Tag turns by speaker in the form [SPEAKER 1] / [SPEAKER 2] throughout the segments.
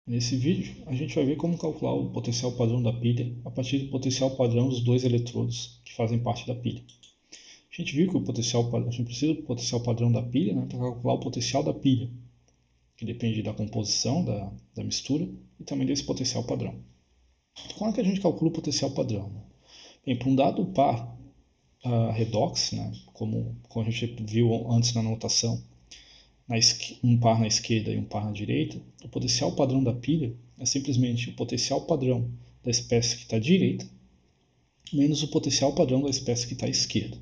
[SPEAKER 1] Nesse vídeo, a gente vai ver como calcular o potencial padrão da pilha a partir do potencial padrão dos dois eletrodos que fazem parte da pilha. A gente viu que a gente precisa do potencial padrão da pilha, né, para calcular o potencial da pilha, que depende da composição da mistura e também desse potencial padrão. Como é que a gente calcula o potencial padrão? Bem, para um dado par redox, né, como a gente viu antes na notação, um par na esquerda e um par na direita, o potencial padrão da pilha é simplesmente o potencial padrão da espécie que está à direita menos o potencial padrão da espécie que está à esquerda.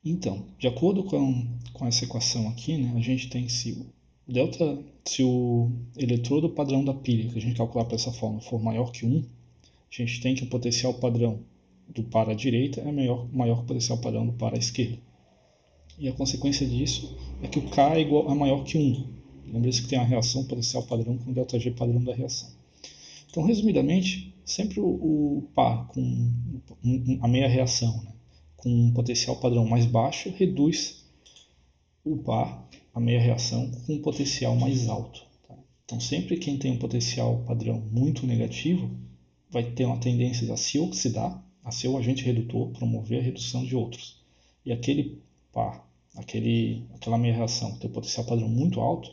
[SPEAKER 1] Então, de acordo com essa equação aqui, né, a gente tem se o eletrodo padrão da pilha, que a gente calcular dessa forma, for maior que 1, a gente tem que o potencial padrão do par à direita é maior que o potencial padrão do par à esquerda. E a consequência disso é que o K é maior que 1. Lembre-se que tem a reação potencial padrão com o ΔG padrão da reação. Então, resumidamente, sempre o par com a meia reação, né, com um potencial padrão mais baixo, reduz o par, a meia reação, com um potencial mais alto. Tá? Então, sempre quem tem um potencial padrão muito negativo vai ter uma tendência a se oxidar, a ser o agente redutor, promover a redução de outros. E aquele par, aquela meia reação que tem um potencial padrão muito alto,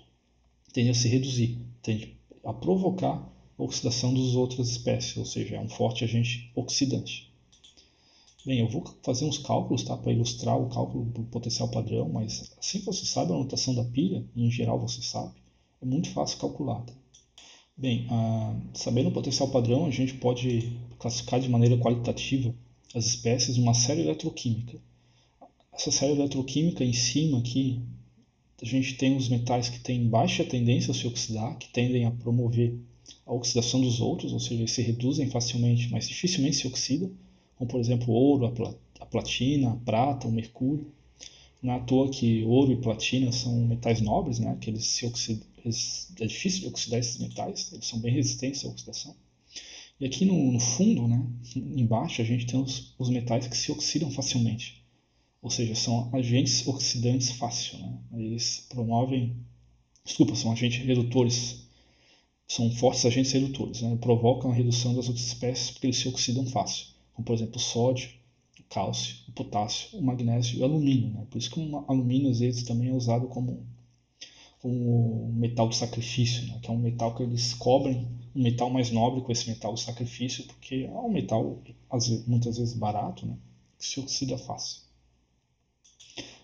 [SPEAKER 1] tende a se reduzir, tende a provocar a oxidação das outras espécies, ou seja, é um forte agente oxidante. Bem, eu vou fazer uns cálculos, tá, para ilustrar o cálculo do potencial padrão, mas assim que você sabe a notação da pilha, e em geral você sabe, é muito fácil calcular. Tá? Bem, sabendo o potencial padrão, a gente pode classificar de maneira qualitativa as espécies numa série eletroquímica. Essa série eletroquímica em cima aqui, a gente tem os metais que têm baixa tendência a se oxidar, que tendem a promover a oxidação dos outros, ou seja, eles se reduzem facilmente, mas dificilmente se oxidam, como por exemplo o ouro, a platina, a prata, o mercúrio. Não é à toa que ouro e platina são metais nobres, né? Que é difícil de oxidar esses metais, eles são bem resistentes à oxidação. E aqui no fundo, né, embaixo, a gente tem os metais que se oxidam facilmente, ou seja, são agentes oxidantes fácil. Né? Eles são agentes redutores, são fortes agentes redutores, né? Provocam a redução das outras espécies porque eles se oxidam fácil, como por exemplo o sódio, o cálcio, o potássio, o magnésio e o alumínio. Né? Por isso que o alumínio às vezes também é usado como metal de sacrifício, né? Que é um metal que eles cobrem um metal mais nobre com esse metal de sacrifício, porque é um metal muitas vezes barato, né? Que se oxida fácil.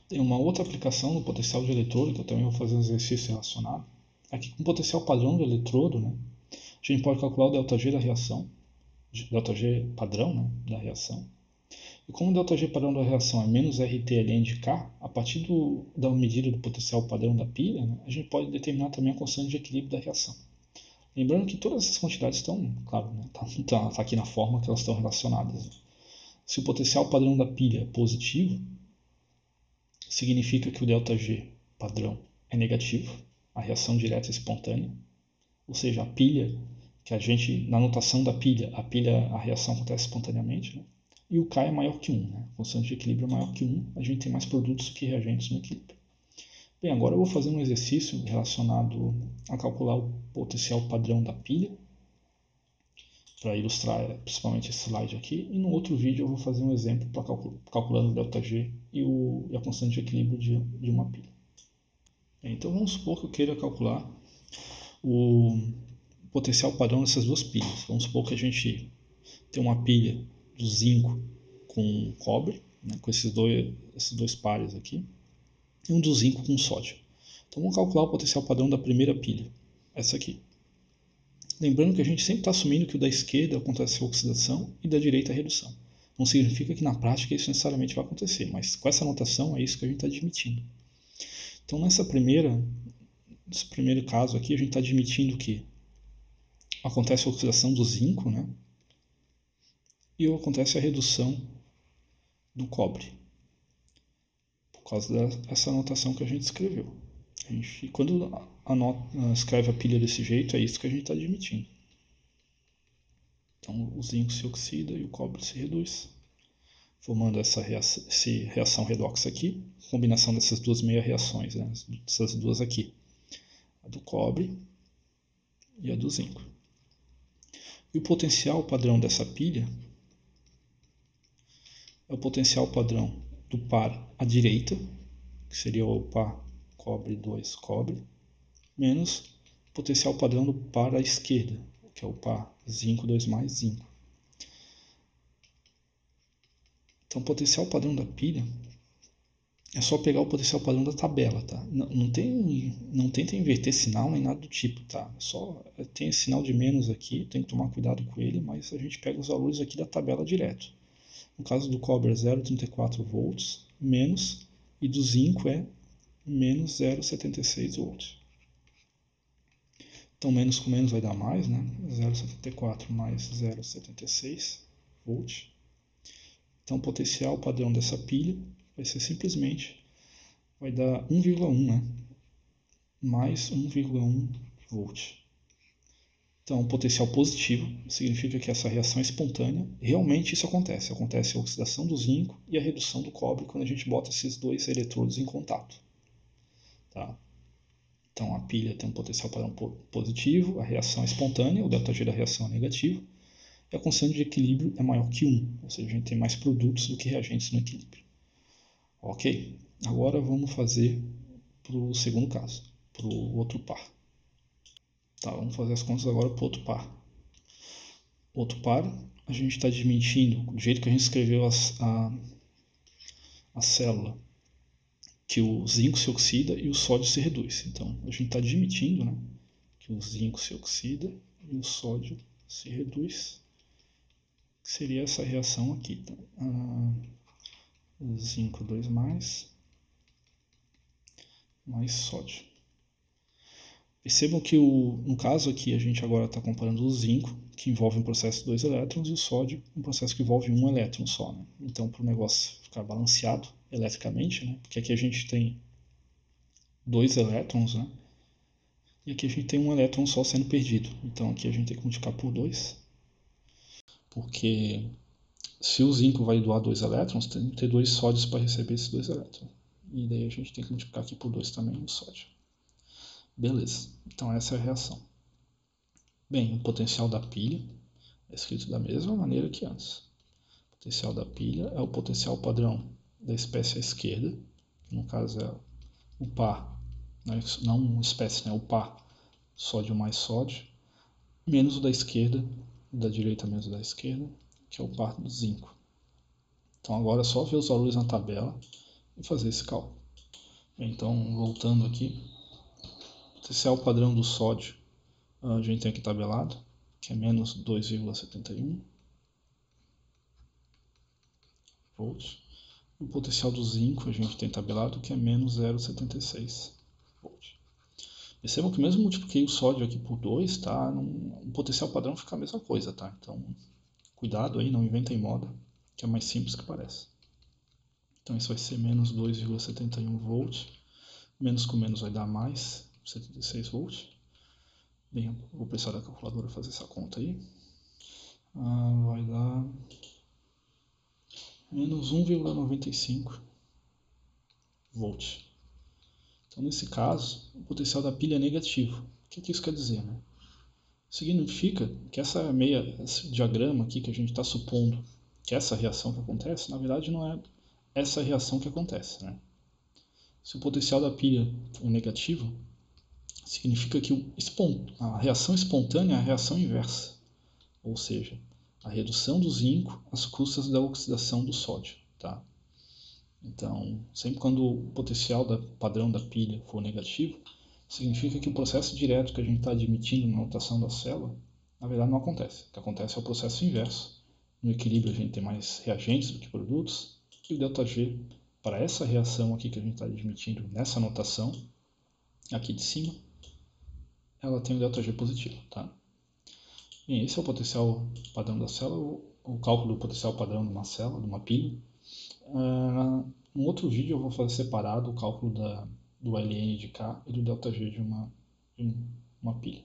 [SPEAKER 1] Tem uma outra aplicação no potencial de eletrodo, que eu também vou fazer um exercício relacionado. Aqui com o potencial padrão do eletrodo, né, a gente pode calcular o ΔG da reação, ΔG padrão, né, da reação. E como o ΔG padrão da reação é menos RT ln de K, a partir da medida do potencial padrão da pilha, né, a gente pode determinar também a constante de equilíbrio da reação. Lembrando que todas essas quantidades estão, claro, né, tá aqui na forma que elas estão relacionadas. Né. Se o potencial padrão da pilha é positivo, significa que o ΔG padrão é negativo, a reação direta é espontânea, ou seja, a pilha, que a gente, na notação da pilha, a reação acontece espontaneamente, né? E o K é maior que 1, né? A constante de equilíbrio é maior que 1, a gente tem mais produtos que reagentes no equilíbrio. Bem, agora eu vou fazer um exercício relacionado a calcular o potencial padrão da pilha, para ilustrar principalmente esse slide aqui, e no outro vídeo eu vou fazer um exemplo para calculando o ΔG e a constante de equilíbrio de uma pilha. Então vamos supor que eu queira calcular o potencial padrão dessas duas pilhas. Vamos supor que a gente tem uma pilha do zinco com cobre, né, com esses dois pares aqui, e um do zinco com sódio. Então vamos calcular o potencial padrão da primeira pilha, essa aqui. Lembrando que a gente sempre está assumindo que o da esquerda acontece a oxidação e da direita a redução. Não significa que na prática isso necessariamente vai acontecer, mas com essa notação é isso que a gente está admitindo. Então nesse primeiro caso aqui a gente está admitindo que acontece a oxidação do zinco, né? E acontece a redução do cobre, por causa dessa anotação que a gente escreveu. Quando escreve a pilha desse jeito, é isso que a gente está admitindo. Então o zinco se oxida e o cobre se reduz, formando essa reação redox aqui, combinação dessas duas meia reações, né? Essas duas aqui, a do cobre e a do zinco. E o potencial padrão dessa pilha é o potencial padrão do par à direita, que seria o par cobre 2 cobre, menos o potencial padrão do par à esquerda, que é o par zinco 2 mais zinco. Então o potencial padrão da pilha é só pegar o potencial padrão da tabela, tá? Não tenta inverter sinal nem nada do tipo, tá? Só tem esse sinal de menos aqui, tem que tomar cuidado com ele, mas a gente pega os valores aqui da tabela direto. No caso do cobre é 0,34 volts, menos, e do zinco é menos 0,76 volts. Então menos com menos vai dar mais, né? 0,74 mais 0,76 volts. Então o potencial padrão dessa pilha vai ser simplesmente, vai dar 1,1, né? Mais 1,1 volt. Então, potencial positivo significa que essa reação é espontânea. Realmente isso acontece. Acontece a oxidação do zinco e a redução do cobre quando a gente bota esses dois eletrodos em contato. Tá? Então, a pilha tem um potencial padrão positivo, a reação é espontânea, o ΔG da reação é negativo, e a constante de equilíbrio é maior que 1, ou seja, a gente tem mais produtos do que reagentes no equilíbrio. Ok, agora vamos fazer para o segundo caso, para o outro par. Tá, vamos fazer as contas agora para o outro par. Outro par, a gente está admitindo, do jeito que a gente escreveu a célula, que o zinco se oxida e o sódio se reduz. Então, a gente está admitindo, né, que o zinco se oxida e o sódio se reduz, que seria essa reação aqui. Tá? Zinco 2+, mais sódio. Percebam que no caso aqui a gente agora está comparando o zinco, que envolve um processo de 2 elétrons, e o sódio, um processo que envolve 1 elétron só. Né? Então, para o negócio ficar balanceado eletricamente, né? Porque aqui a gente tem 2 elétrons, né? E aqui a gente tem 1 elétron só sendo perdido. Então aqui a gente tem que multiplicar por 2, porque se o zinco vai doar 2 elétrons, tem que ter 2 sódios para receber esses 2 elétrons. E daí a gente tem que multiplicar aqui por 2 também o sódio. Beleza, então essa é a reação. Bem, o potencial da pilha é escrito da mesma maneira que antes. O potencial da pilha é o potencial padrão da espécie à esquerda, que no caso é o par, não uma espécie, né? O par sódio mais sódio, menos o da esquerda, da direita menos o da esquerda, que é o par do zinco. Então agora é só ver os valores na tabela e fazer esse cálculo. Então, voltando aqui, o potencial padrão do sódio a gente tem aqui tabelado, que é menos 2,71 volts. O potencial do zinco a gente tem tabelado, que é menos 0,76 volts. Percebam que mesmo multipliquei o sódio aqui por 2, tá? O potencial padrão fica a mesma coisa, tá? Então, cuidado aí, não inventem moda, que é mais simples que parece. Então isso vai ser menos 2,71 volts, menos com menos vai dar mais 76 volts. Bem, vou precisar da calculadora fazer essa conta aí. Vai dar menos 1,95 volts. Então nesse caso, o potencial da pilha é negativo. O que isso quer dizer, né? Significa que esse diagrama aqui que a gente está supondo que essa reação que acontece, na verdade não é essa reação que acontece, né? Se o potencial da pilha for negativo, significa que a reação espontânea é a reação inversa, ou seja, a redução do zinco às custas da oxidação do sódio. Tá? Então, sempre quando o potencial padrão da pilha for negativo, significa que o processo direto que a gente está admitindo na notação da célula, na verdade não acontece. O que acontece é o processo inverso. No equilíbrio a gente tem mais reagentes do que produtos, e o ΔG, para essa reação aqui que a gente está admitindo nessa notação, aqui de cima, ela tem o ΔG positivo. Tá? Bem, esse é o potencial padrão da célula, o cálculo do potencial padrão de uma célula, de uma pilha. No outro vídeo eu vou fazer separado o cálculo do LN de K e do ΔG de uma pilha.